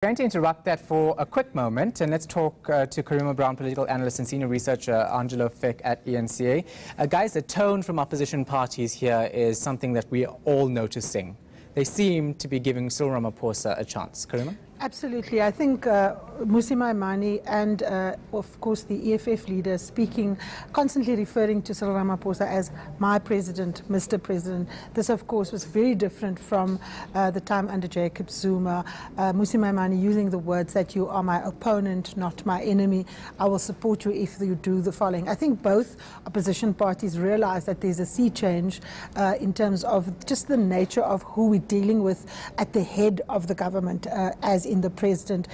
Going to interrupt that for a quick moment, and let's talk to Karima Brown, political analyst and senior researcher, Angelo at ENCA. Guys, the tone from opposition parties here is something that we are all noticing. They seem to be giving Cyril Ramaphosa a chance. Karima? Absolutely. I think Mmusi Maimane and, of course, the EFF leaders speaking, constantly referring to Cyril Ramaphosa as my president, Mr. President. This, of course, was very different from the time under Jacob Zuma. Mmusi Maimane using the words that you are my opponent, not my enemy. I will support you if you do the following. I think both opposition parties realize that there's a sea change in terms of just the nature of who we're dealing with at the head of the government, as in the president.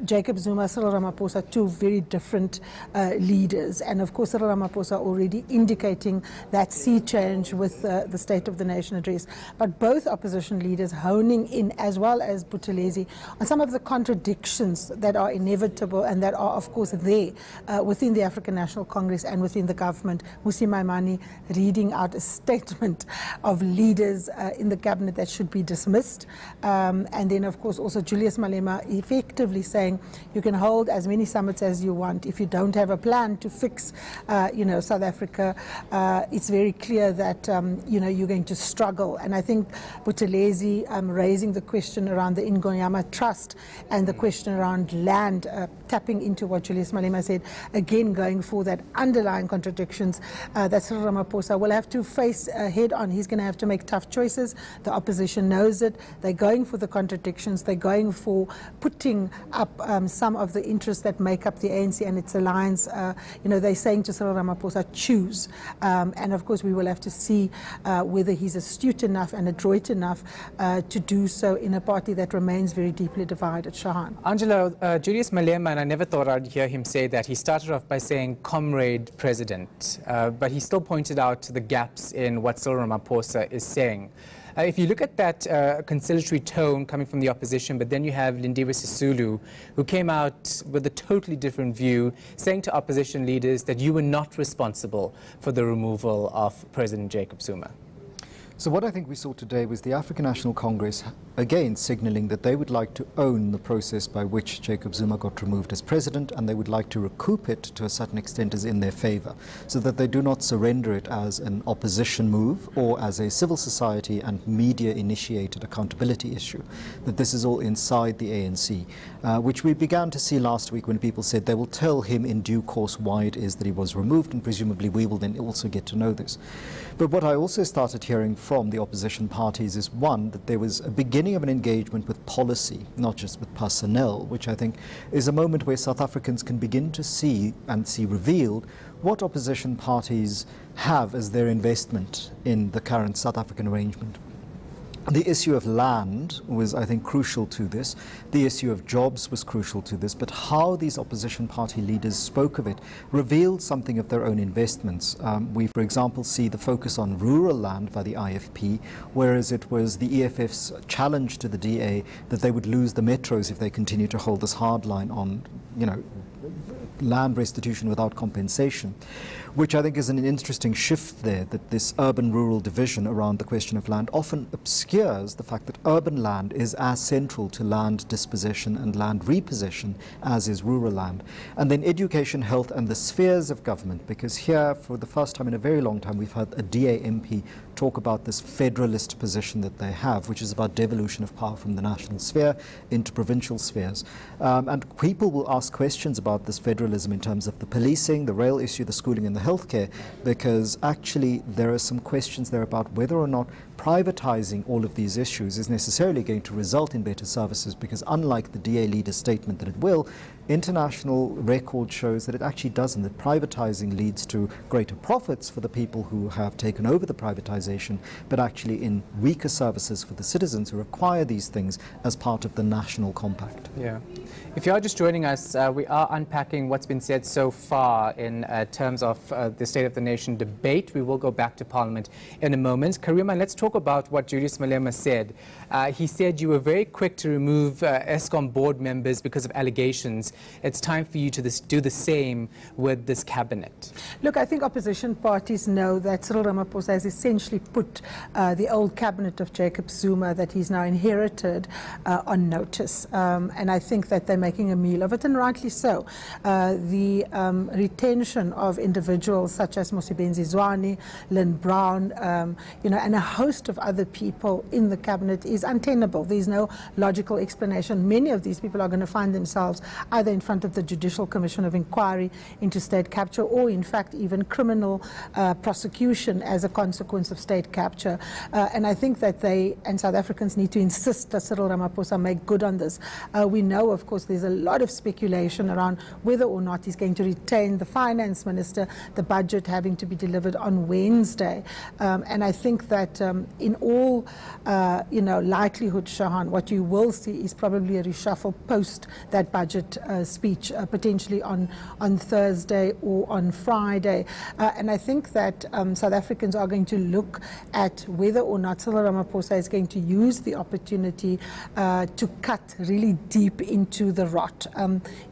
Jacob Zuma, Cyril Ramaphosa, two very different leaders. And of course, Cyril Ramaphosa already indicating that sea change with the State of the Nation address. But both opposition leaders honing in, as well as Buthelezi, on some of the contradictions that are inevitable and that are, of course, there within the African National Congress and within the government. Mmusi Maimane reading out a statement of leaders in the cabinet that should be dismissed. And then, of course, also Julius Malema effectively saying you can hold as many summits as you want. If you don't have a plan to fix, South Africa, it's very clear that, you're going to struggle. And I think Buthelezi raising the question around the Ingonyama Trust and the question around land, tapping into what Julius Malema said, again going for that underlying contradictions that Cyril Ramaphosa will have to face head on. He's going to have to make tough choices. The opposition knows it. They're going for the contradictions. They're going for putting up some of the interests that make up the ANC and its alliance. They're saying to Cyril Ramaphosa, choose. And of course, we will have to see whether he's astute enough and adroit enough to do so in a party that remains very deeply divided. Shahan. Angelo, Julius Malema, and I never thought I'd hear him say that. He started off by saying comrade president, but he still pointed out the gaps in what Cyril Ramaphosa is saying. If you look at that conciliatory tone coming from the opposition, but then you have Lindiwe Sisulu, who came out with a totally different view, saying to opposition leaders that you were not responsible for the removal of President Jacob Zuma. So what I think we saw today was the African National Congress again signaling that they would like to own the process by which Jacob Zuma got removed as president, and they would like to recoup it to a certain extent as in their favor, so that they do not surrender it as an opposition move or as a civil society and media initiated accountability issue, that this is all inside the ANC, which we began to see last week when people said they will tell him in due course why it is that he was removed, and presumably we will then also get to know this. But what I also started hearing from the opposition parties is, one, that there was a beginning of an engagement with policy, not just with personnel, which I think is a moment where South Africans can begin to see and see revealed what opposition parties have as their investment in the current South African arrangement. The issue of land was, I think, crucial to this. The issue of jobs was crucial to this. But how these opposition party leaders spoke of it revealed something of their own investments. We, for example, see the focus on rural land by the IFP, whereas it was the EFF's challenge to the DA that they would lose the metros if they continue to hold this hard line on, land restitution without compensation, which I think is an interesting shift there, that this urban-rural division around the question of land often obscures the fact that urban land is as central to land dispossession and land repossession as is rural land. And then education, health and the spheres of government, because here for the first time in a very long time we've heard a DA MP talk about this federalist position that they have, which is about devolution of power from the national sphere into provincial spheres. And people will ask questions about this federalism in terms of the policing, the rail issue, the schooling and the healthcare, because actually there are some questions there about whether or not privatizing all of these issues is necessarily going to result in better services, because unlike the DA leader's statement that it will, international record shows that it actually doesn't, that privatizing leads to greater profits for the people who have taken over the privatization, but actually in weaker services for the citizens who require these things as part of the national compact. Yeah. If you are just joining us, we are unpacking what's been said so far in terms of the State of the Nation debate. We will go back to Parliament in a moment. Karima, let's talk about what Julius Malema said. He said you were very quick to remove ESCOM board members because of allegations it's time for you to do the same with this cabinet? Look, I think opposition parties know that Cyril Ramaphosa has essentially put the old cabinet of Jacob Zuma that he's now inherited on notice. And I think that they're making a meal of it, and rightly so. The retention of individuals such as Mosebenzi Zwane, Lynn Brown, and a host of other people in the cabinet is untenable. There's no logical explanation. Many of these people are going to find themselves either in front of the Judicial Commission of Inquiry into state capture, or in fact even criminal prosecution as a consequence of state capture. And I think that they and South Africans need to insist that Cyril Ramaphosa make good on this. We know, of course, there's a lot of speculation around whether or not he's going to retain the finance minister, the budget having to be delivered on Wednesday. And I think that in all likelihood, Shahan, what you will see is probably a reshuffle post that budget speech, potentially on Thursday or on Friday. And I think that South Africans are going to look at whether or not Cyril Ramaphosa is going to use the opportunity to cut really deep into the rot.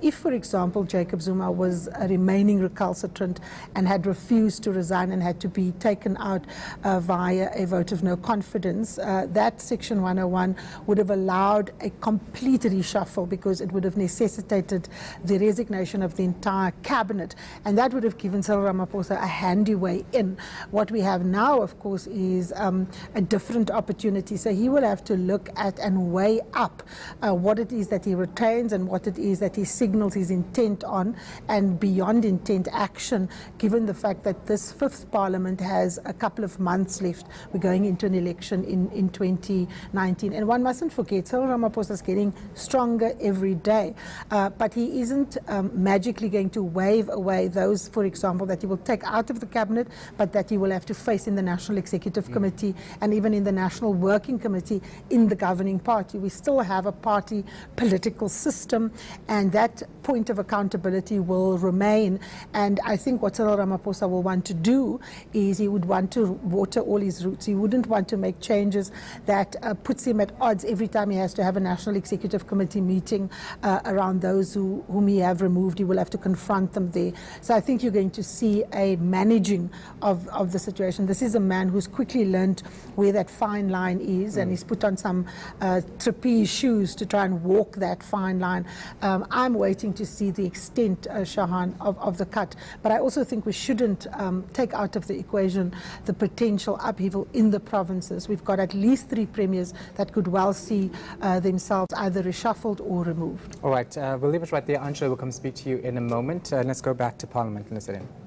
If, for example, Jacob Zuma was remaining recalcitrant and had refused to resign and had to be taken out via a vote of no confidence, that Section 101 would have allowed a complete reshuffle, because it would have necessitated the resignation of the entire cabinet, and that would have given Cyril Ramaphosa a handy way in. What we have now, of course, is a different opportunity. So he will have to look at and weigh up what it is that he retains and what it is that he signals his intent on, and beyond intent, action, given the fact that this fifth parliament has a couple of months left. We're going into an election in 2019. And one mustn't forget, Cyril Ramaphosa is getting stronger every day. But he isn't magically going to wave away those, for example, that he will take out of the cabinet, but that he will have to face in the National Executive Committee and even in the National Working Committee in the governing party. We still have a party political system, and that point of accountability will remain. And I think what Cyril Ramaphosa will want to do is he would want to water all his roots. He wouldn't want to make changes that puts him at odds every time he has to have a National Executive Committee meeting around those whom he have removed. He will have to confront them there. So I think you're going to see a managing of the situation. This is a man who's quickly learned where that fine line is, and he's put on some trapeze shoes to try and walk that fine line. I'm waiting to see the extent, Shahan, of the cut. But I also think we shouldn't take out of the equation the potential upheaval in the provinces. We've got at least 3 premiers that could well see themselves either reshuffled or removed. All right, we'll leave it right there. Angelo will come speak to you in a moment. Let's go back to Parliament and listen in.